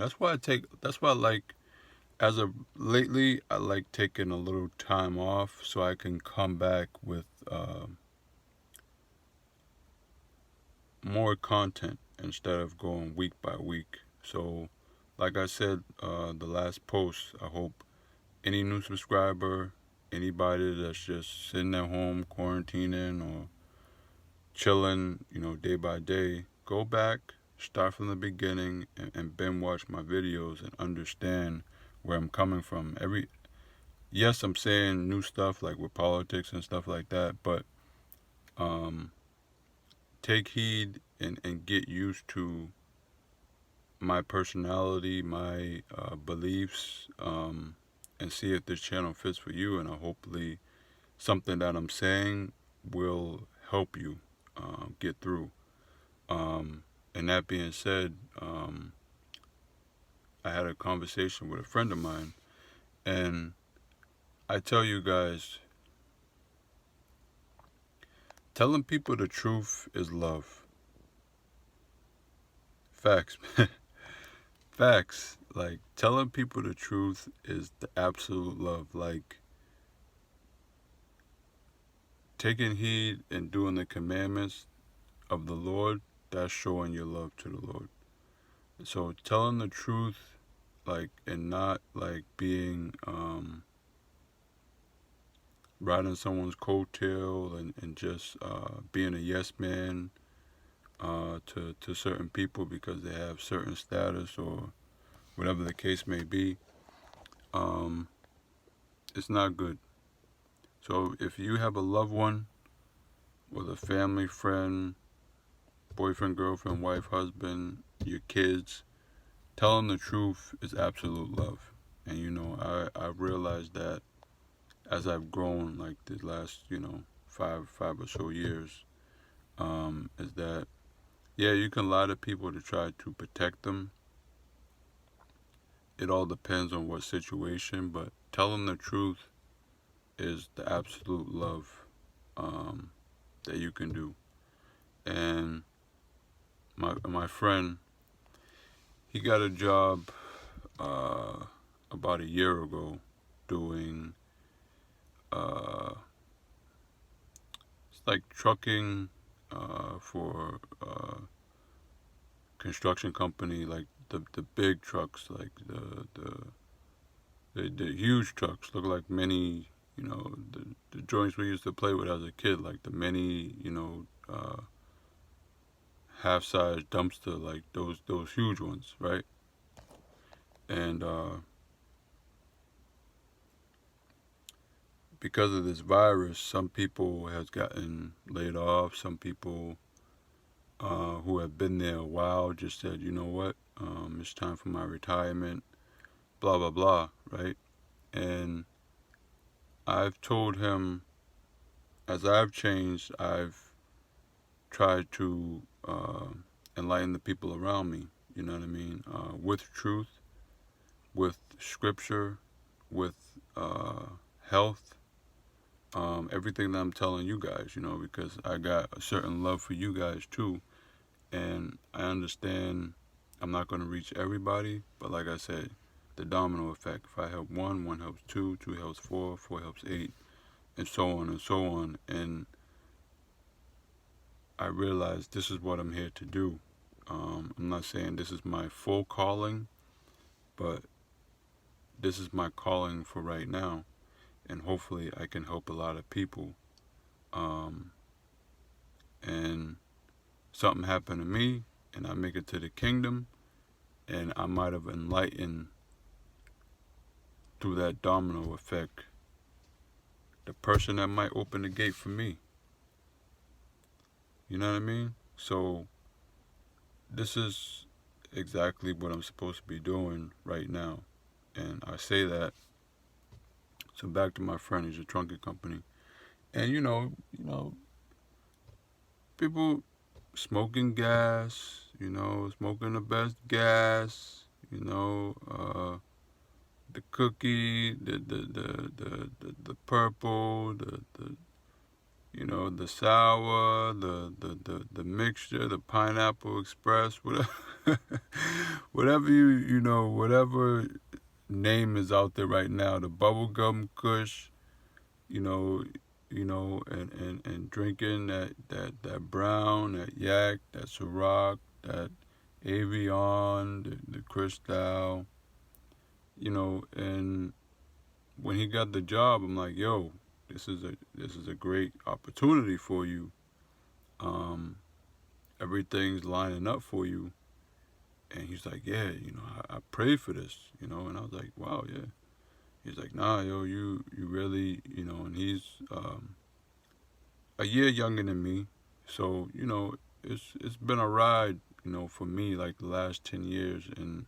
That's why I like, as of lately, I like taking a little time off so I can come back with more content instead of going week by week. So, like I said, the last post, I hope any new subscriber, anybody that's just sitting at home quarantining or chilling, day by day, go back, start from the beginning, and binge watch my videos and understand where I'm coming from. Yes, I'm saying new stuff like with politics and stuff like that, but um, take heed and get used to my personality, my beliefs, and see if this channel fits for you. And hopefully, something that I'm saying will help you get through. And that being said, I had a conversation with a friend of mine, and I tell you guys, telling people the truth is love. Facts. Facts. Like, telling people the truth is the absolute love. Like, taking heed and doing the commandments of the Lord, that's showing your love to the Lord. So telling the truth, like, and not like being riding someone's coattail and just being a yes man to certain people because they have certain status or whatever the case may be, it's not good. So if you have a loved one, whether family, friend, boyfriend, girlfriend, wife, husband, your kids, tell them the truth is absolute love. And I've realized that as I've grown, like the last, five or so years, is that, yeah, you can lie to people to try to protect them. It all depends on what situation, but telling the truth is the absolute love that you can do. And my friend, he got a job about a year ago doing it's like trucking for construction company, like the big trucks, like the huge trucks, look like many, the joints we used to play with as a kid, like the many, half-size dumpster, like those huge ones, right? And because of this virus, some people has gotten laid off. Some people who have been there a while just said, you know what, it's time for my retirement, blah, blah, blah, right? And I've told him, as I've changed, I've tried to enlighten the people around me, you know what I mean, with truth, with scripture, with health, everything that I'm telling you guys, because I got a certain love for you guys too. And I understand I'm not going to reach everybody, but like I said, the domino effect. If I help one, one helps two, two helps four, four helps eight, and so on and so on. And I realized this is what I'm here to do. I'm not saying this is my full calling, but this is my calling for right now. And hopefully I can help a lot of people. And something happened to me, and I make it to the kingdom, and I might have enlightened through that domino effect the person that might open the gate for me. You know what I mean? So this is exactly what I'm supposed to be doing right now. And I say that. So back to my friend, he's a trunking company. And people smoking gas, smoking the best gas, the cookie, the purple, the sour, the mixture, the pineapple express, whatever. whatever whatever name is out there right now, the bubblegum kush, you know, and drinking that brown, that yak, that Ciroc, that Avion, the Cristal, and when he got the job, I'm like, yo, this is a great opportunity for you. Um, Everything's lining up for you. And he's like, yeah, I prayed for this, and I was like, wow, yeah. He's like, nah, yo, you really, and he's a year younger than me, so it's been a ride, for me, like the last 10 years, and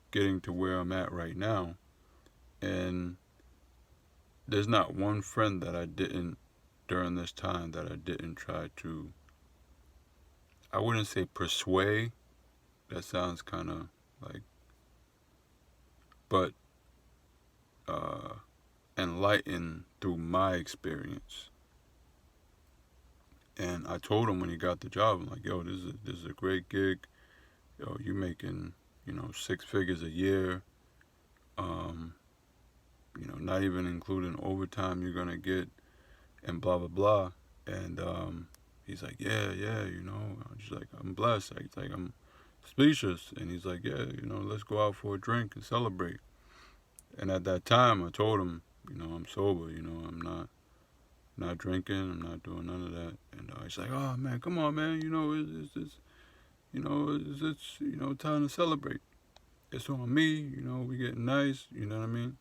getting to where I'm at right now. And there's not one friend that I didn't during this time that I didn't try to. I wouldn't say persuade. That sounds kind of like, but uh, enlighten through my experience. And I told him when he got the job, I'm like, yo, this is a great gig. Yo, you making, 6 figures a year. Um, not even including overtime you're gonna get, and blah blah blah. And he's like, yeah. I'm just like, I'm blessed. He's like, I'm speechless. And he's like, yeah, let's go out for a drink and celebrate. And at that time, I told him, I'm sober. I'm not drinking. I'm not doing none of that. And he's like, oh man, come on, man. It's time to celebrate. It's on me. We getting nice. You know what I mean?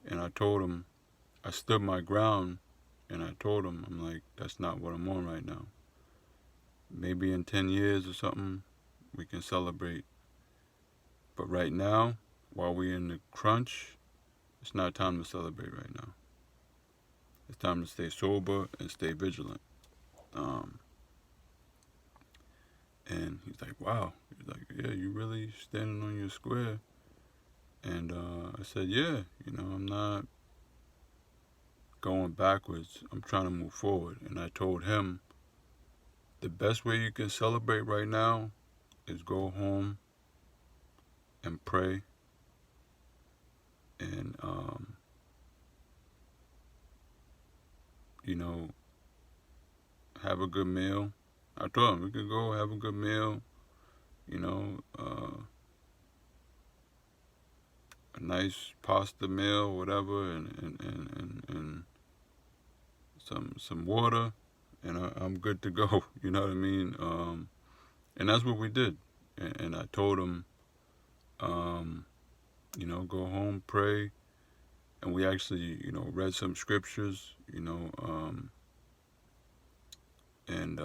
And I told him, I stood my ground, and I told him, I'm like, that's not what I'm on right now. Maybe in 10 years or something, we can celebrate. But right now, while we're in the crunch, it's not time to celebrate right now. It's time to stay sober and stay vigilant. Um, and he's like, wow. He's like, yeah, you really standing on your square. And I said, yeah, I'm not going backwards. I'm trying to move forward. And I told him, the best way you can celebrate right now is go home and pray and, have a good meal. I told him we could go have a good meal, a nice pasta meal, whatever, and some water, and I'm good to go. You know what I mean? And that's what we did. And I told him, go home, pray, and we actually, read some scriptures, and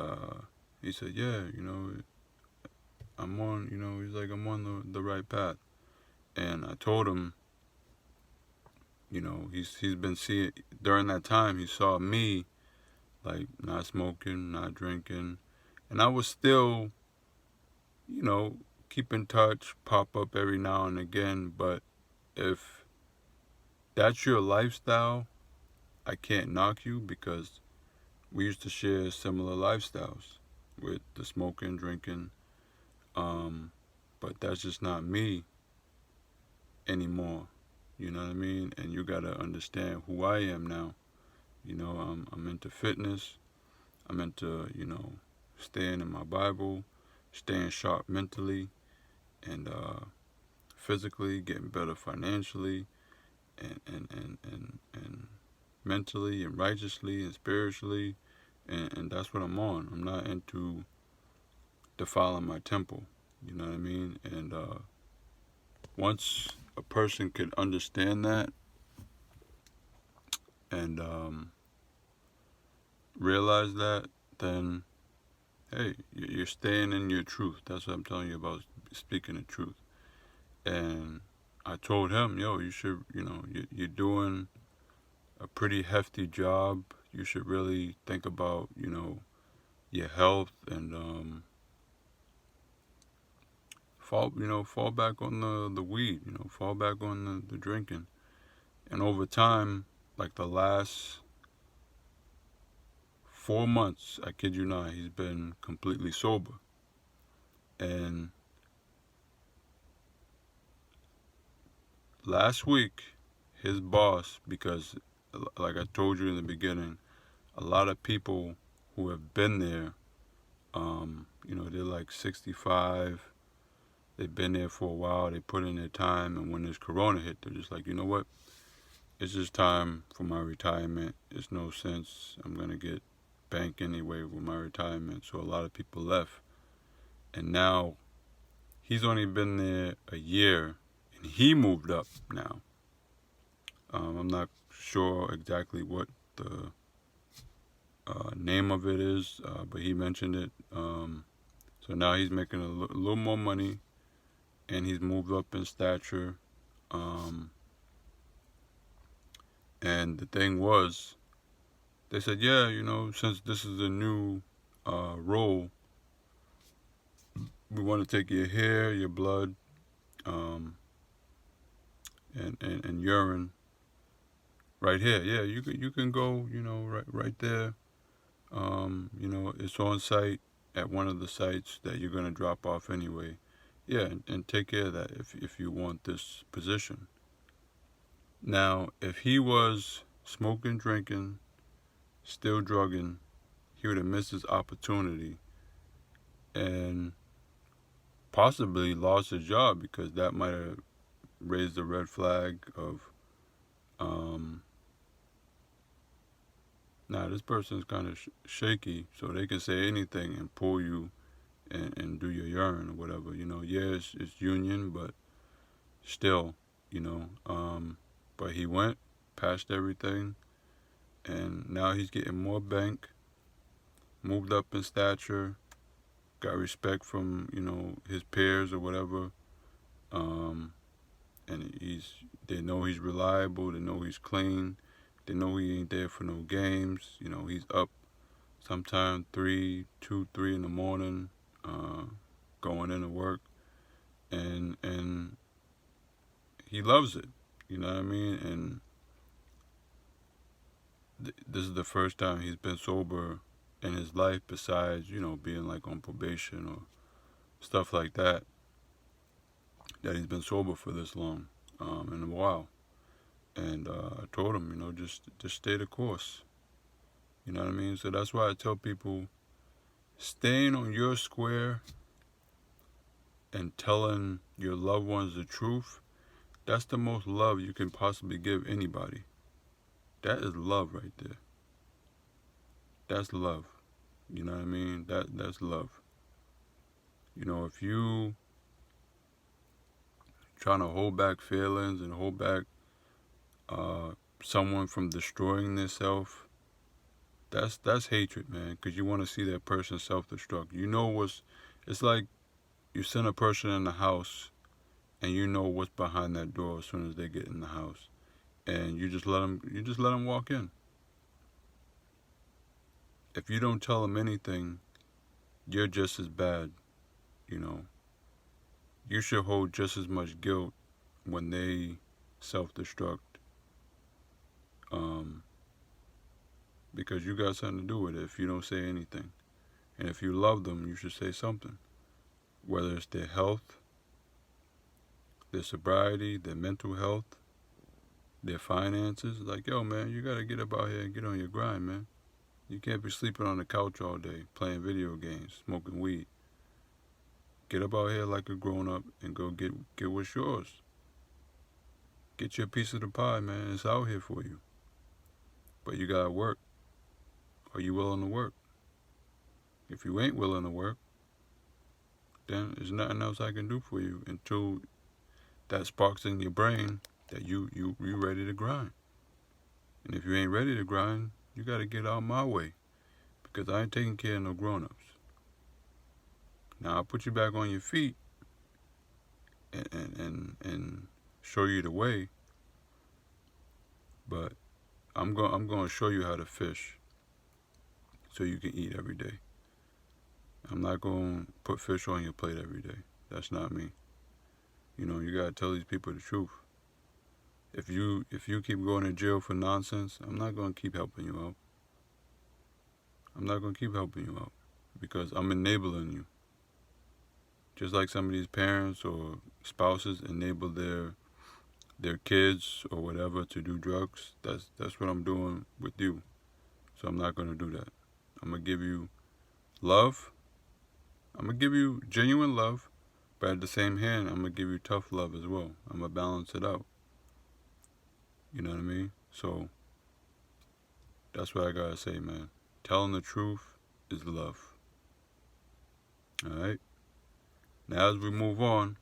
he said, yeah, I'm on, he's like, I'm on the right path. And I told him, he's been seeing, during that time, he saw me, like, not smoking, not drinking, and I was still, keep in touch, pop up every now and again, but if that's your lifestyle, I can't knock you, because we used to share similar lifestyles with the smoking, drinking, but that's just not me anymore. You know what I mean? And you gotta understand who I am now. I'm into fitness. I'm into, staying in my Bible, staying sharp mentally and physically, getting better financially and mentally and righteously and spiritually. And that's what I'm on. I'm not into defiling my temple. You know what I mean? And once a person could understand that and realize that, then hey, you're staying in your truth. That's what I'm telling you about, speaking the truth. And I told him, yo, you should, you're doing a pretty hefty job. You should really think about, your health and fall back on the weed, fall back on the drinking. And over time, like the last 4 months, I kid you not, he's been completely sober. And last week, his boss, because like I told you in the beginning, a lot of people who have been there, they're like 65. They've been there for a while. They put in their time, and when this corona hit, they're just like, you know what? It's just time for my retirement. It's no sense. I'm gonna get bank anyway with my retirement. So a lot of people left, and now he's only been there a year, and he moved up now. I'm not sure exactly what the name of it is, but he mentioned it. So now he's making a little more money, and he's moved up in stature. And the thing was, they said, yeah, since this is a new role, we want to take your hair, your blood, and urine right here. Yeah, you can go, right there. It's on site at one of the sites that you're gonna drop off anyway. Yeah, and take care of that if you want this position. Now, if he was smoking, drinking, still drugging, he would have missed his opportunity and possibly lost his job, because that might have raised a red flag of, this person's kind of shaky, so they can say anything and pull you and do your urine or whatever. Yeah, it's union, but still, but he went, passed everything, and now he's getting more bank, moved up in stature, got respect from, his peers or whatever. And they know he's reliable, they know he's clean, they know he ain't there for no games. He's up sometime 3 in the morning, going into work, and he loves it. You know what I mean? And this is the first time he's been sober in his life, besides, being like on probation or stuff like that he's been sober for this long, in a while. And I told him, just stay the course. You know what I mean? So that's why I tell people, staying on your square and telling your loved ones the truth, that's the most love you can possibly give anybody. That is love right there. That's love. You know what I mean? That's love. If you trying to hold back feelings and hold back someone from destroying themselves, that's hatred, man, because you want to see that person self-destruct. It's like you send a person in the house, and you know what's behind that door as soon as they get in the house, and you just let them walk in. If you don't tell them anything, you're just as bad. You should hold just as much guilt when they self-destruct, because you got something to do with it if you don't say anything. And if you love them, you should say something, whether it's their health, their sobriety, their mental health, their finances. Like, yo, man, you got to get up out here and get on your grind, man. You can't be sleeping on the couch all day, playing video games, smoking weed. Get up out here like a grown-up and go get what's yours. Get your piece of the pie, man. It's out here for you. But you got to work. Are you willing to work? If you ain't willing to work, then there's nothing else I can do for you until that sparks in your brain that you ready to grind. And if you ain't ready to grind, you got to get out my way, because I ain't taking care of no grown-ups. Now, I'll put you back on your feet and show you the way, but I'm going to show you how to fish so you can eat every day. I'm not going to put fish on your plate every day. That's not me. You got to tell these people the truth. If you keep going to jail for nonsense, I'm not going to keep helping you out. I'm not going to keep helping you out, because I'm enabling you. Just like some of these parents or spouses enable their their kids or whatever to do drugs, that's what I'm doing with you. So I'm not gonna do that. I'm gonna give you love. I'm gonna give you genuine love, but at the same hand, I'm gonna give you tough love as well. I'm gonna balance it out. You know what I mean? So that's what I gotta say, man. Telling the truth is love. Alright? Now as we move on,